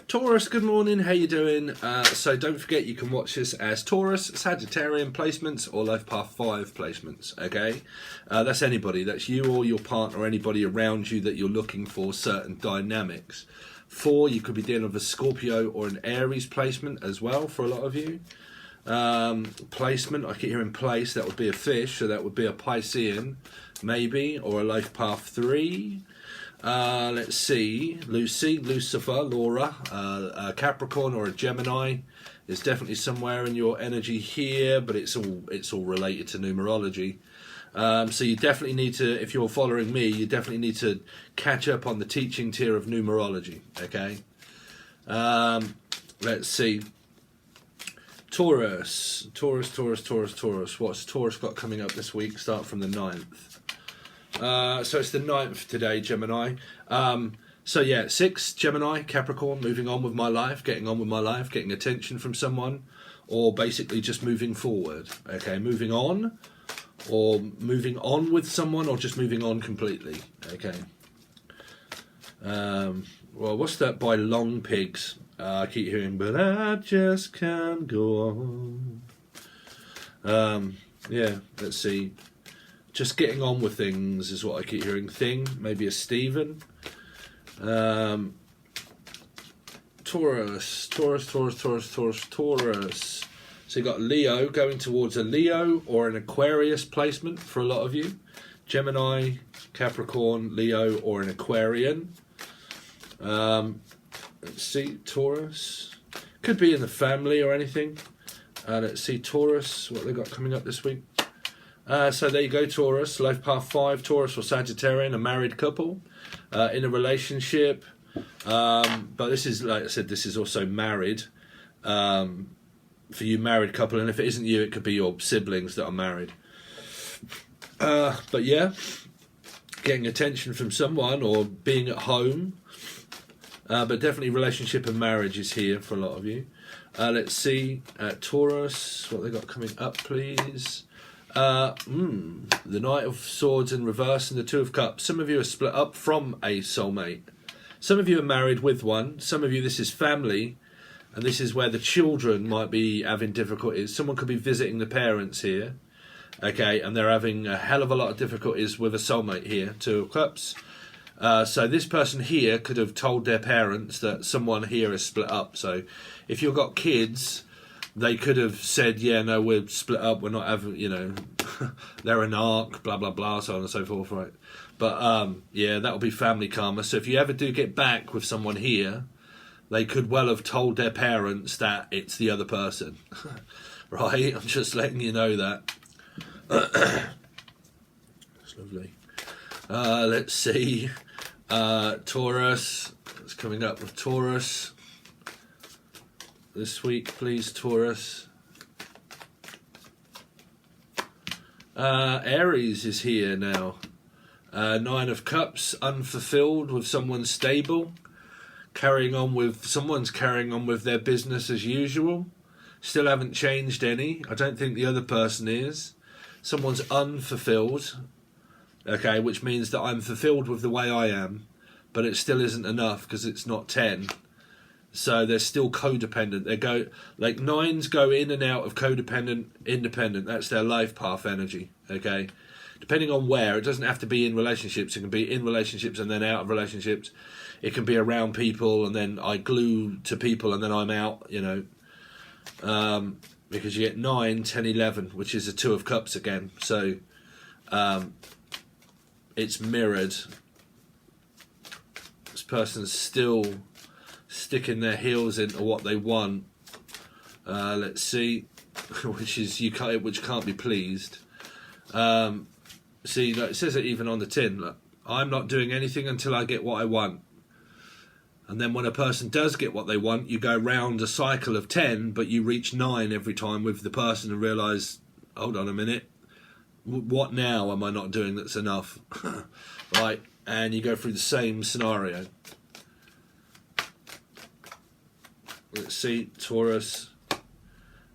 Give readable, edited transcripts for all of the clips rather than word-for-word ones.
Taurus, good morning, how you doing? So don't forget you can watch this as Taurus, Sagittarian placements or Life Path 5 placements, okay? That's anybody, that's you or your partner or anybody around you that you're looking for certain dynamics. 4, you could be dealing with a Scorpio or an Aries placement as well for a lot of you. Placement, I keep hearing place, that would be a fish, so that would be a Piscean, maybe, or a Life Path 3. Let's see, Lucy, Lucifer, Laura, a Capricorn or a Gemini is definitely somewhere in your energy here, but it's all related to numerology. So you definitely need to, if you're following me, you definitely need to catch up on the teaching tier of numerology, okay? Let's see. Taurus. What's Taurus got coming up this week? Start from the 9th. So it's the 9th today, Gemini. So yeah, 6, Gemini, Capricorn, moving on with my life, getting on with my life, getting attention from someone, or basically just moving forward. Okay, moving on, or moving on with someone, or just moving on completely. Okay. Well, what's that by Long Pigs? I keep hearing, but I just can't go on. Yeah, let's see. Just getting on with things is what I keep hearing. Thing, maybe a Stephen. Taurus. So you got Leo going towards a Leo or an Aquarius placement for a lot of you. Gemini, Capricorn, Leo, or an Aquarian. Let's see, Taurus. Could be in the family or anything. Let's see, Taurus, what they got coming up this week. So there you go, Taurus, Life Path 5, Taurus or Sagittarian, a married couple, in a relationship. But this is, like I said, this is also married, for you married couple, and if it isn't you, it could be your siblings that are married. But yeah, getting attention from someone or being at home, but definitely relationship and marriage is here for a lot of you. Let's see, Taurus, what they got coming up, please. The Knight of Swords in reverse and the Two of Cups. Some of you are split up from a soulmate. Some of you are married with one. Some of you, this is family, and this is where the children might be having difficulties. Someone could be visiting the parents here, okay, and they're having a hell of a lot of difficulties with a soulmate here, Two of Cups. So this person here could have told their parents that someone here is split up. So if you've got kids, they could have said, yeah, no, we're split up, we're not having, you know, they're an arc, blah, blah, blah, so on and so forth, right? But, yeah, that'll be family karma. So if you ever do get back with someone here, they could well have told their parents that it's the other person, right? I'm just letting you know that. That's lovely. Let's see. Taurus. What's coming up with Taurus this week, please, Taurus. Aries is here now. 9 of Cups, unfulfilled with someone stable. Someone's carrying on with their business as usual. Still haven't changed any. I don't think the other person is. Someone's unfulfilled. Okay, which means that I'm fulfilled with the way I am, but it still isn't enough because it's not 10. So they're still codependent. They go, like 9s go in and out of codependent, independent. That's their life path energy, okay? Depending on where, it doesn't have to be in relationships. It can be in relationships and then out of relationships. It can be around people and then I glue to people and then I'm out, you know. Because you get 9, 10, 11, which is a 2 of Cups again. So it's mirrored. This person's still sticking their heels into what they want. Let's see, which can't be pleased. See, like, it says it even on the tin. Look, I'm not doing anything until I get what I want. And then when a person does get what they want, you go round a cycle of 10, but you reach 9 every time with the person and realise, hold on a minute, what now am I not doing that's enough? Right, and you go through the same scenario. Let's see, Taurus.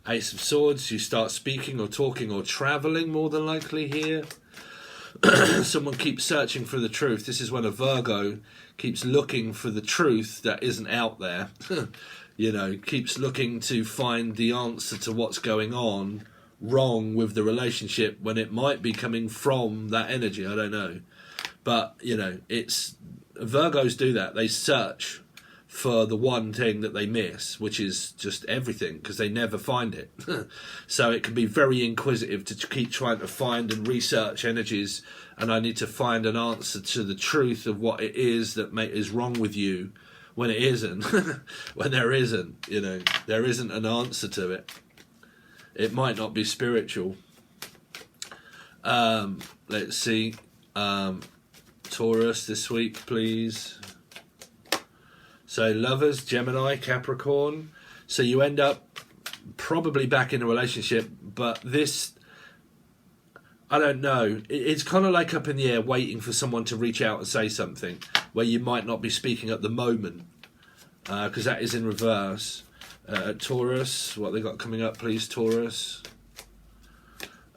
Ace of Swords, you start speaking or talking or travelling more than likely here. Someone keeps searching for the truth. This is when a Virgo keeps looking for the truth that isn't out there. You know, keeps looking to find the answer to what's going on wrong with the relationship when it might be coming from that energy. I don't know. But, you know, it's Virgos do that. They search for the one thing that they miss, which is just everything, because they never find it. So it can be very inquisitive to keep trying to find and research energies, and I need to find an answer to the truth of what it is that is wrong with you, when it isn't. When there isn't, you know, there isn't an answer to it. It might not be spiritual. Let's see. Taurus this week, please. So lovers, Gemini, Capricorn. So you end up probably back in a relationship, but this, I don't know. It's kind of like up in the air, waiting for someone to reach out and say something, where you might not be speaking at the moment, because that is in reverse. Taurus, what they got coming up, please, Taurus.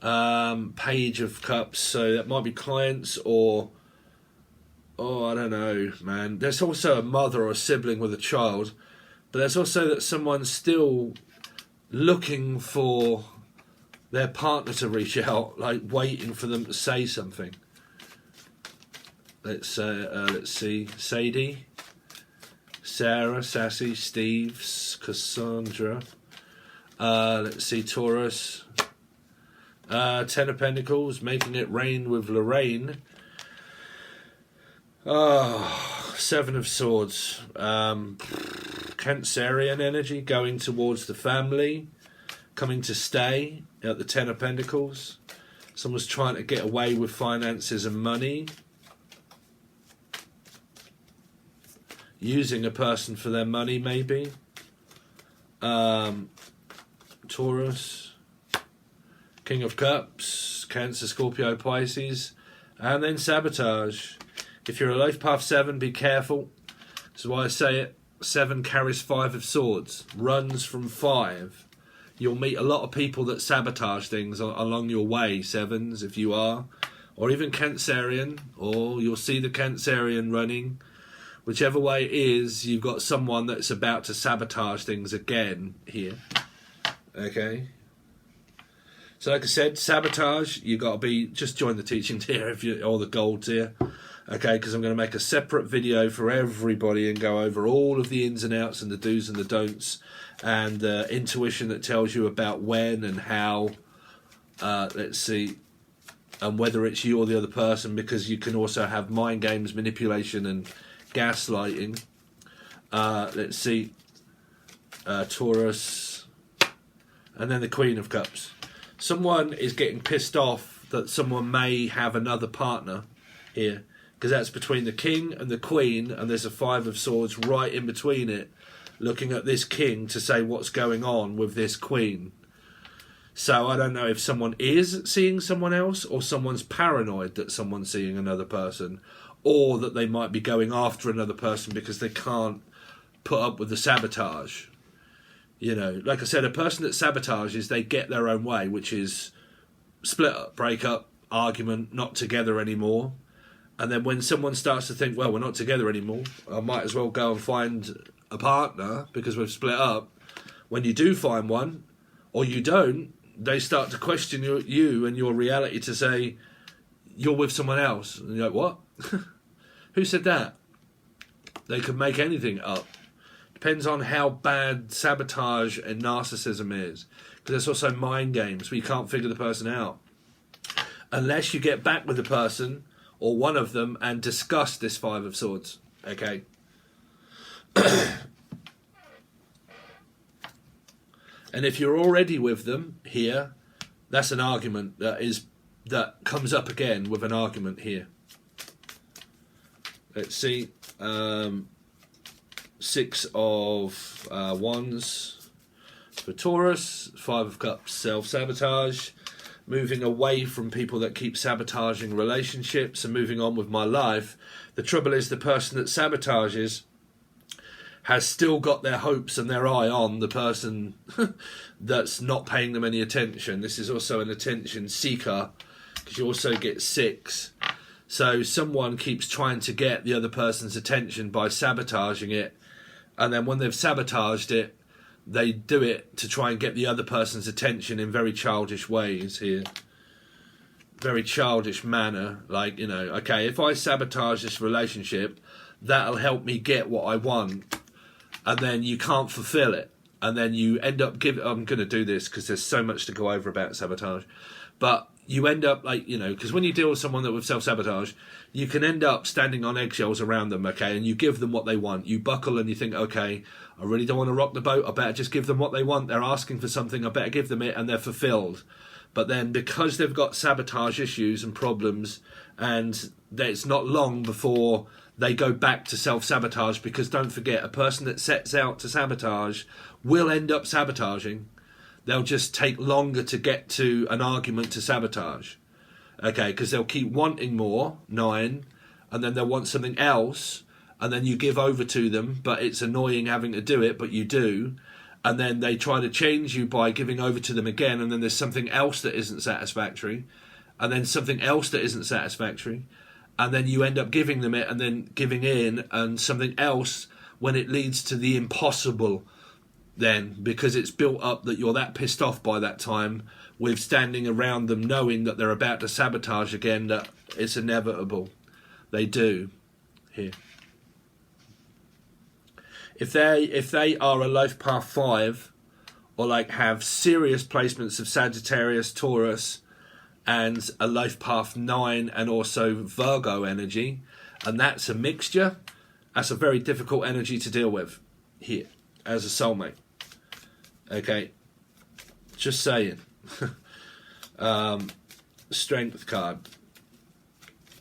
Page of Cups, so that might be clients or... Oh, I don't know, man. There's also a mother or a sibling with a child, but there's also that someone's still looking for their partner to reach out, like waiting for them to say something. Let's see. Sadie, Sarah, Sassy, Steve, Cassandra. Let's see, Taurus. Ten of Pentacles, making it rain with Lorraine. Oh, Seven of Swords. Cancerian energy, going towards the family, coming to stay at the Ten of Pentacles. Someone's trying to get away with finances and money. Using a person for their money, maybe. Taurus. King of Cups. Cancer, Scorpio, Pisces. And then sabotage. If you're a life path 7, be careful. This is why I say it. 7 carries 5 of Swords. Runs from 5. You'll meet a lot of people that sabotage things along your way, 7s, if you are. Or even Cancerian. Or you'll see the Cancerian running. Whichever way it is, you've got someone that's about to sabotage things again here. Okay? So like I said, sabotage, you got to be... Just join the teaching tier if you, or the gold tier. Okay, because I'm going to make a separate video for everybody and go over all of the ins and outs and the do's and the don'ts and intuition that tells you about when and how, let's see, and whether it's you or the other person, because you can also have mind games, manipulation and gaslighting. Let's see, Taurus, and then the Queen of Cups. Someone is getting pissed off that someone may have another partner here, because that's between the King and the Queen, and there's a 5 of Swords right in between it, looking at this King to say what's going on with this Queen. So I don't know if someone is seeing someone else, or someone's paranoid that someone's seeing another person, or that they might be going after another person because they can't put up with the sabotage. You know, like I said, a person that sabotages, they get their own way, which is split up, break up, argument, not together anymore. And then when someone starts to think, well, we're not together anymore, I might as well go and find a partner because we've split up. When you do find one, or you don't, they start to question you and your reality to say, you're with someone else. And you're like, what? Who said that? They could make anything up. Depends on how bad sabotage and narcissism is. Because there's also mind games where you can't figure the person out. Unless you get back with the person or one of them and discuss this 5 of Swords. Okay? And if you're already with them here, that's an argument that comes up again with an argument here. Let's see. 6 of Wands for Taurus. 5 of Cups, self-sabotage. Moving away from people that keep sabotaging relationships and moving on with my life. The trouble is the person that sabotages has still got their hopes and their eye on the person that's not paying them any attention. This is also an attention seeker, because you also get 6 So someone keeps trying to get the other person's attention by sabotaging it, and then when they've sabotaged it, they do it to try and get the other person's attention in very childish ways here. Very childish manner, like, you know, okay, if I sabotage this relationship, that'll help me get what I want, and then you can't fulfill it, and then you end up I'm going to do this because there's so much to go over about sabotage, but you end up, like, you know, because when you deal with someone that with self-sabotage, you can end up standing on eggshells around them, okay, and you give them what they want. You buckle and you think, okay, I really don't want to rock the boat, I better just give them what they want. They're asking for something, I better give them it, and they're fulfilled. But then because they've got sabotage issues and problems, and it's not long before they go back to self-sabotage, because don't forget, a person that sets out to sabotage will end up sabotaging. They'll just take longer to get to an argument to sabotage. Okay, because they'll keep wanting more, 9, and then they'll want something else, and then you give over to them, but it's annoying having to do it, but you do. And then they try to change you by giving over to them again, and then there's something else that isn't satisfactory, and then something else that isn't satisfactory, and then you end up giving them it and then giving in, and something else when it leads to the impossible then, because it's built up that you're that pissed off by that time with standing around them knowing that they're about to sabotage again, that it's inevitable. They do. Here. If they are a life path 5, or like have serious placements of Sagittarius, Taurus, and a life path 9, and also Virgo energy, and that's a mixture, that's a very difficult energy to deal with here as a soulmate. Okay, just saying. Strength card.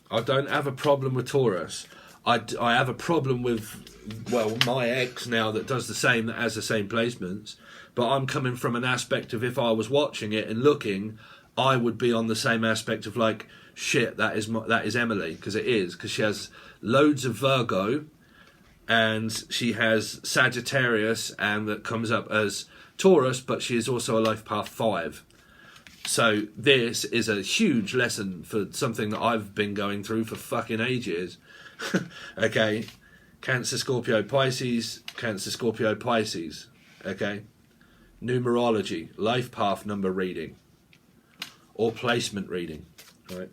I don't have a problem with Taurus. I have a problem with, well, my ex now that does the same, that has the same placements, but I'm coming from an aspect of, if I was watching it and looking, I would be on the same aspect of like, shit, that is Emily, because it is, because she has loads of Virgo, and she has Sagittarius, and that comes up as Taurus, but she is also a life path 5. So this is a huge lesson for something that I've been going through for fucking ages. Okay, Cancer, Scorpio, Pisces, Cancer, Scorpio, Pisces. Okay, numerology, life path number reading, or placement reading. Right.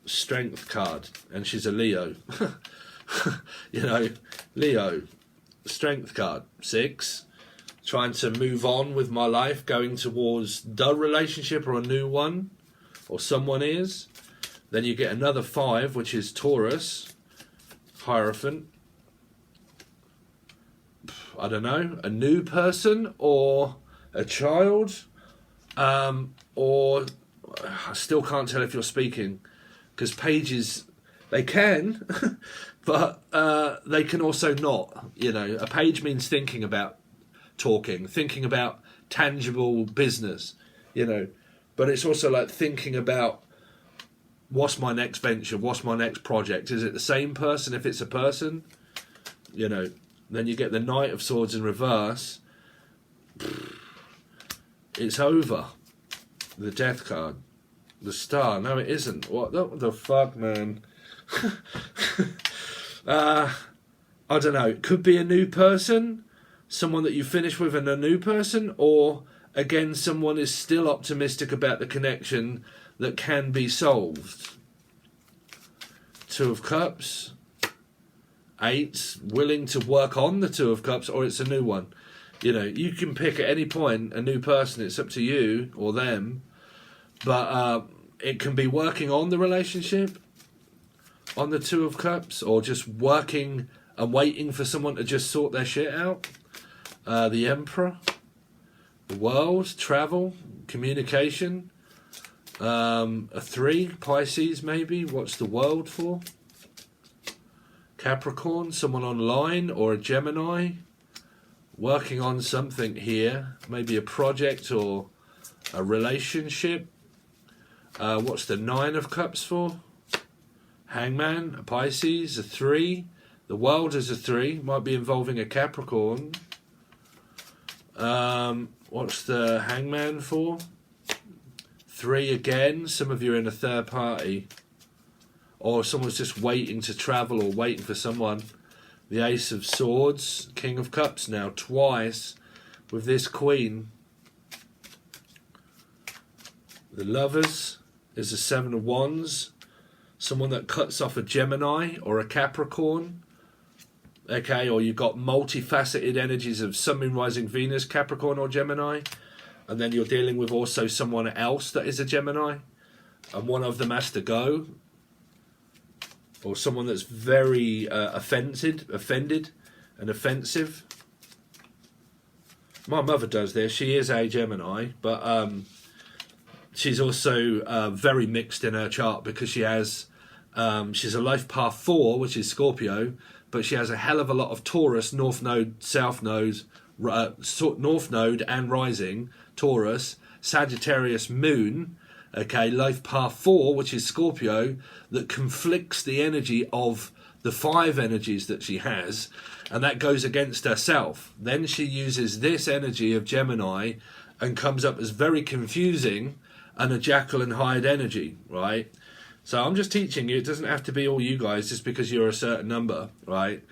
Strength card, and she's a Leo. You know, Leo. Strength card, 6. Trying to move on with my life, going towards the relationship or a new one, or someone is. Then you get another 5, which is Taurus, Hierophant. I don't know, a new person or a child, or I still can't tell if you're speaking, because pages, they can, but they can also not. You know, a page means thinking about talking, thinking about tangible business, you know, but it's also like thinking about, what's my next venture? What's my next project? Is it the same person if it's a person? You know, then you get the Knight of Swords in reverse. It's over. The Death card. The Star. No, it isn't. What the fuck, man? I don't know. It could be a new person. Someone that you finish with and a new person. Or, again, someone is still optimistic about the connection that can be solved. 2 of Cups, 8, willing to work on the 2 of Cups, or it's a new one. You know, you can pick at any point a new person, it's up to you or them, but it can be working on the relationship, on the 2 of Cups, or just working and waiting for someone to just sort their shit out. The Emperor, the World, travel, communication. A 3, Pisces maybe. What's the World for? Capricorn, someone online, or a Gemini. Working on something here. Maybe a project or a relationship. What's the 9 of Cups for? Hangman, a Pisces, a 3. The World is a 3. Might be involving a Capricorn. What's the Hangman for? 3 again. Some of you are in a third party. or someone's just waiting to travel or waiting for someone. The Ace of Swords, King of Cups now, twice with this Queen. The Lovers is the Seven of Wands. Someone that cuts off a Gemini or a Capricorn. Okay, or you've got multifaceted energies of Sun, Moon, Rising, Venus, Capricorn or Gemini. And then you're dealing with also someone else that is a Gemini. And one of them has to go. Or someone that's very offended and offensive. My mother does this. She is a Gemini, but she's also very mixed in her chart because she has she's a life path 4, which is Scorpio, but she has a hell of a lot of Taurus, North Node, South Node, North Node and Rising, Taurus, Sagittarius Moon, okay, life path 4, which is Scorpio, that conflicts the energy of the 5 energies that she has, and that goes against herself. Then she uses this energy of Gemini and comes up as very confusing and a Jekyll and Hyde energy, right? So I'm just teaching you, it doesn't have to be all you guys just because you're a certain number, right?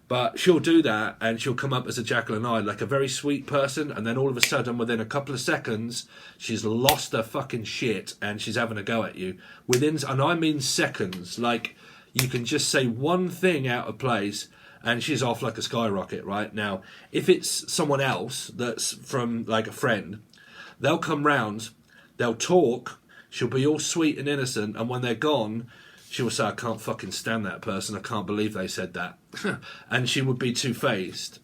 But she'll do that and she'll come up as a Jekyll and Hyde, like a very sweet person, and then all of a sudden, within a couple of seconds, she's lost her fucking shit and she's having a go at you. And I mean seconds, like you can just say one thing out of place and she's off like a skyrocket, right? Now, if it's someone else that's from like a friend, they'll come round, they'll talk, she'll be all sweet and innocent, and when they're gone, she will say, I can't fucking stand that person, I can't believe they said that. And she would be two-faced.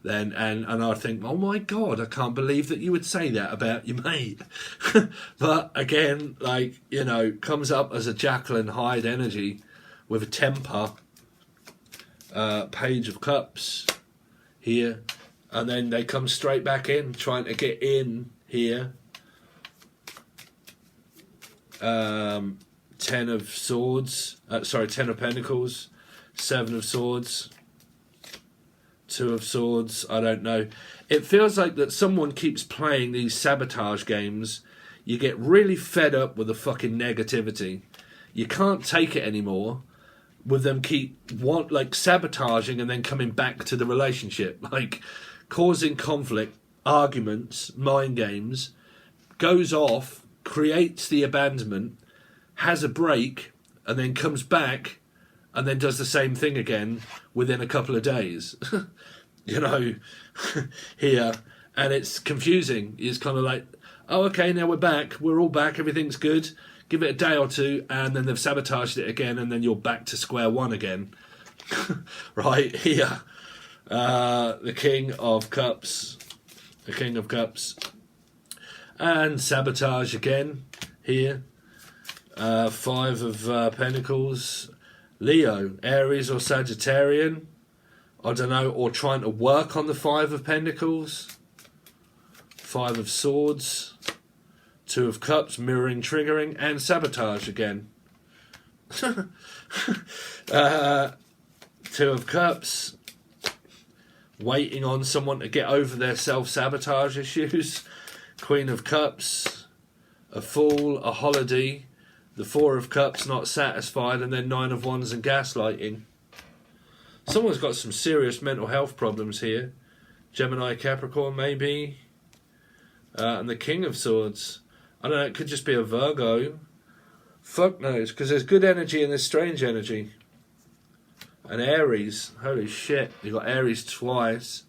Then, and I'd think, oh my God, I can't believe that you would say that about your mate. But again, like, you know, comes up as a Jekyll and Hyde energy with a temper. Page of Cups here. And then they come straight back in, trying to get in here. 10 of Swords, 10 of Pentacles, 7 of Swords, 2 of Swords, I don't know. It feels like that someone keeps playing these sabotage games. You get really fed up with the fucking negativity. You can't take it anymore with them like sabotaging and then coming back to the relationship. Like causing conflict, arguments, mind games, goes off, creates the abandonment, has a break, and then comes back and then does the same thing again within a couple of days. You know, here. And it's confusing. It's kind of like, oh, okay, now we're back. We're all back. Everything's good. Give it a day or two, and then they've sabotaged it again, and then you're back to square one again. Right, here. The King of Cups. The King of Cups. And sabotage again, here. 5 of Pentacles. Leo, Aries or Sagittarian. I don't know, or trying to work on the 5 of Pentacles. 5 of Swords. 2 of Cups, mirroring, triggering, and sabotage again. 2 of Cups. Waiting on someone to get over their self-sabotage issues. Queen of Cups. A Fool, a Holiday. The 4 of Cups, not satisfied, and then 9 of Wands and gaslighting. Someone's got some serious mental health problems here. Gemini, Capricorn, maybe. And the King of Swords. I don't know, it could just be a Virgo. Fuck knows, because there's good energy and there's strange energy. And Aries, holy shit, you got Aries twice.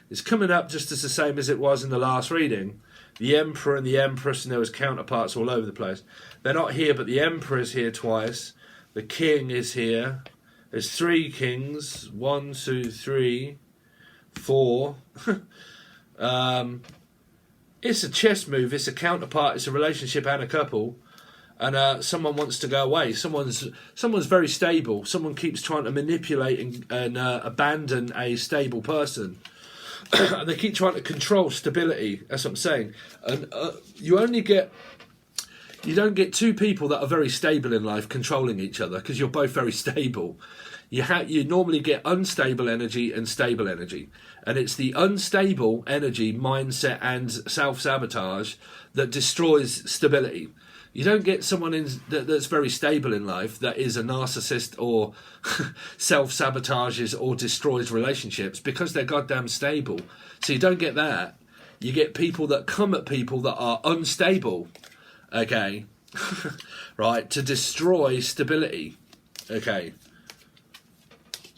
It's coming up just as the same as it was in the last reading. The Emperor and the Empress, and there was counterparts all over the place. They're not here, but the Emperor is here twice. The King is here. There's 3 kings. 1, 2, 3, 4. It's a chess move. It's a counterpart. It's a relationship and a couple. And someone wants to go away. Someone's very stable. Someone keeps trying to manipulate and abandon a stable person. And they keep trying to control stability. That's what I'm saying. And you don't get 2 people that are very stable in life controlling each other because you're both very stable. You normally get unstable energy and stable energy. And it's the unstable energy, mindset and self-sabotage that destroys stability. You don't get someone that's very stable in life that is a narcissist or self-sabotages or destroys relationships because they're goddamn stable. So you don't get that. You get people that come at people that are unstable, okay, right, to destroy stability, okay,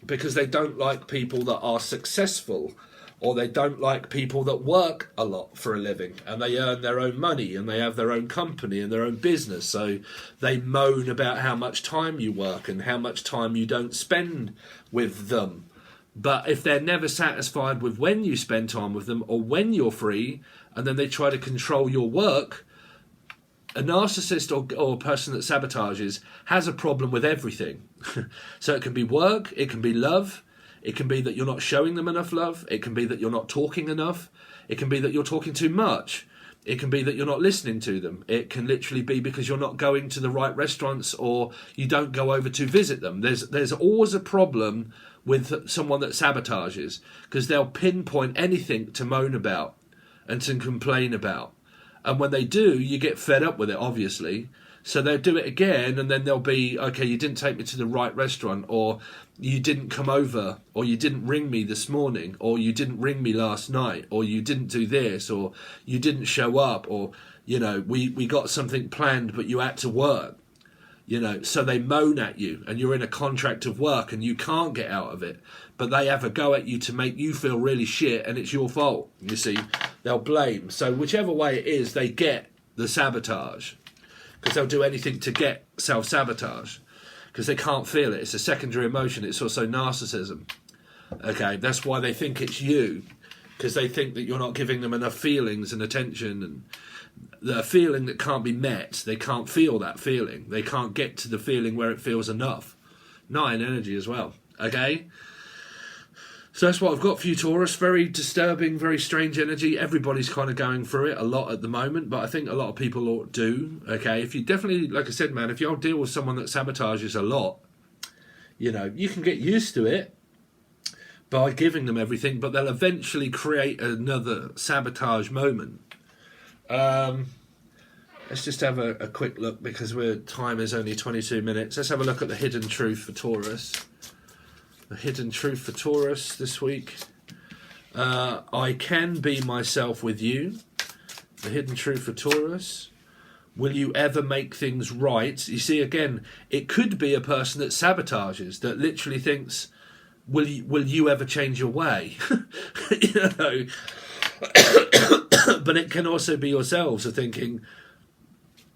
because they don't like people that are successful, or they don't like people that work a lot for a living and they earn their own money and they have their own company and their own business. So they moan about how much time you work and how much time you don't spend with them. But if they're never satisfied with when you spend time with them or when you're free, and then they try to control your work, a narcissist or a person that sabotages has a problem with everything. So it can be work, it can be love, it can be that you're not showing them enough love. It can be that you're not talking enough. It can be that you're talking too much. It can be that you're not listening to them. It can literally be because you're not going to the right restaurants or you don't go over to visit them. There's always a problem with someone that sabotages because they'll pinpoint anything to moan about and to complain about. And when they do, you get fed up with it, obviously. So they'll do it again, and then they'll be, okay, you didn't take me to the right restaurant, or you didn't come over, or you didn't ring me this morning, or you didn't ring me last night, or you didn't do this, or you didn't show up, or, you know, we got something planned, but you had to work. You know, so they moan at you, and you're in a contract of work, and you can't get out of it. But they have a go at you to make you feel really shit, and it's your fault, you see. They'll blame. So whichever way it is, they get the sabotage. Because they'll do anything to get self-sabotage. Because they can't feel it. It's a secondary emotion. It's also narcissism. Okay, that's why they think it's you. Because they think that you're not giving them enough feelings and attention. And the feeling that can't be met, they can't feel that feeling. They can't get to the feeling where it feels enough. 9 energy as well. Okay? So that's what I've got for you, Taurus. Very disturbing, very strange energy. Everybody's kind of going through it a lot at the moment, but I think a lot of people do. Okay, if you definitely, like I said, man, if you'll deal with someone that sabotages a lot, you know, you can get used to it by giving them everything, but they'll eventually create another sabotage moment. Let's just have a quick look because time is only 22 minutes. Let's have a look at the hidden truth for Taurus. The hidden truth for Taurus this week. I can be myself with you. The hidden truth for Taurus. Will you ever make things right? You see, again, it could be a person that sabotages, that literally thinks, will you ever change your way? You know. But it can also be yourselves are thinking,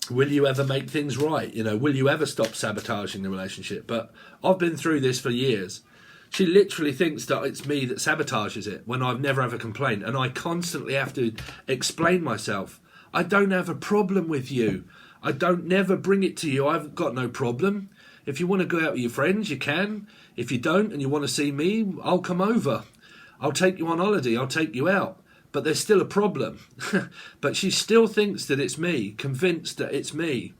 will you ever make things right? You know, will you ever stop sabotaging the relationship? But I've been through this for years. She literally thinks that it's me that sabotages it when I've never ever complained. And I constantly have to explain myself. I don't have a problem with you. I don't never bring it to you. I've got no problem. If you want to go out with your friends, you can. If you don't and you want to see me, I'll come over. I'll take you on holiday. I'll take you out. But there's still a problem. But she still thinks that it's me, convinced that it's me.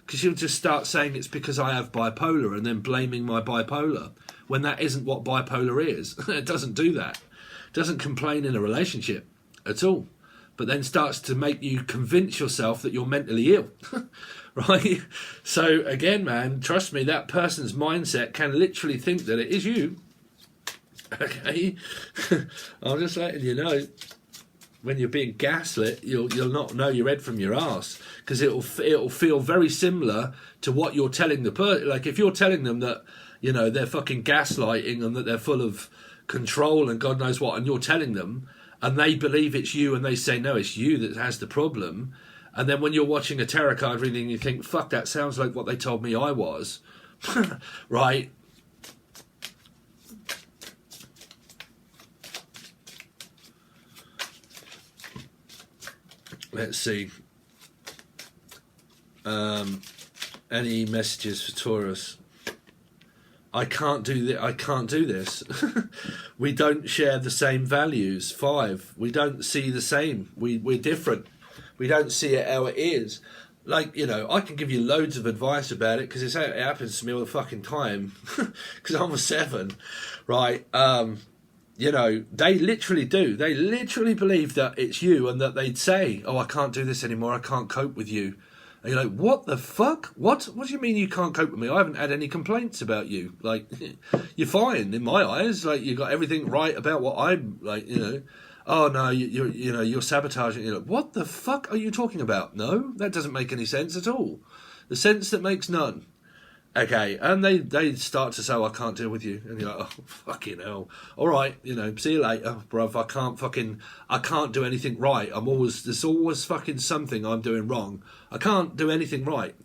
Because she'll just start saying it's because I have bipolar and then blaming my bipolar. When that isn't what bipolar is. It doesn't do that. It doesn't complain in a relationship at all. But then starts to make you convince yourself that you're mentally ill. Right? So again, man, trust me, that person's mindset can literally think that it is you. Okay? I'm just letting you know. When you're being gaslit, you'll not know your head from your arse. Because it'll feel very similar to what you're telling the person. Like if you're telling them that, you know, they're fucking gaslighting and that they're full of control and God knows what, and you're telling them, and they believe it's you, and they say, no, it's you that has the problem. And then when you're watching a tarot card reading, you think, fuck, that sounds like what they told me I was. Right? Let's see. Any messages for Taurus? I can't do this. We don't share the same values. 5. We don't see the same. We're different. We don't see it how it is. Like, you know, I can give you loads of advice about it because it happens to me all the fucking time. Because I'm a 7, right? You know, they literally do. They literally believe that it's you and that they'd say, oh, I can't do this anymore. I can't cope with you. And you're like, what the fuck? What do you mean you can't cope with me? I haven't had any complaints about you. Like, you're fine in my eyes. Like, you got everything right about what I'm like, you know. Oh no, you're sabotaging. You're like, what the fuck are you talking about? No, that doesn't make any sense at all. The sense that makes none. Okay, and they start to say, oh, I can't deal with you. And you're like, oh, fucking hell. All right, you know, see you later, bruv. I can't do anything right. There's always fucking something I'm doing wrong. I can't do anything right.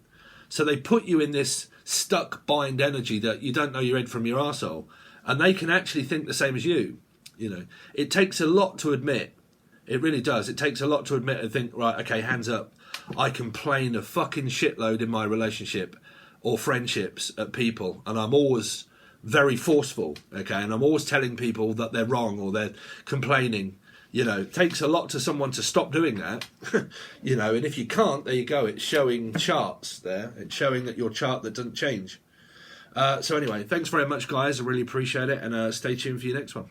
So they put you in this stuck bind energy that you don't know your head from your arsehole. And they can actually think the same as you. You know, it takes a lot to admit. It really does. It takes a lot to admit and think, right, okay, hands up. I complain a fucking shitload in my relationship or friendships at people, and I'm always very forceful, okay, and I'm always telling people that they're wrong or they're complaining. You know, it takes a lot to someone to stop doing that. You know, and if you can't, there you go. It's showing charts there. It's showing that your chart that doesn't change. So anyway, thanks very much, guys. I really appreciate it, and stay tuned for your next one.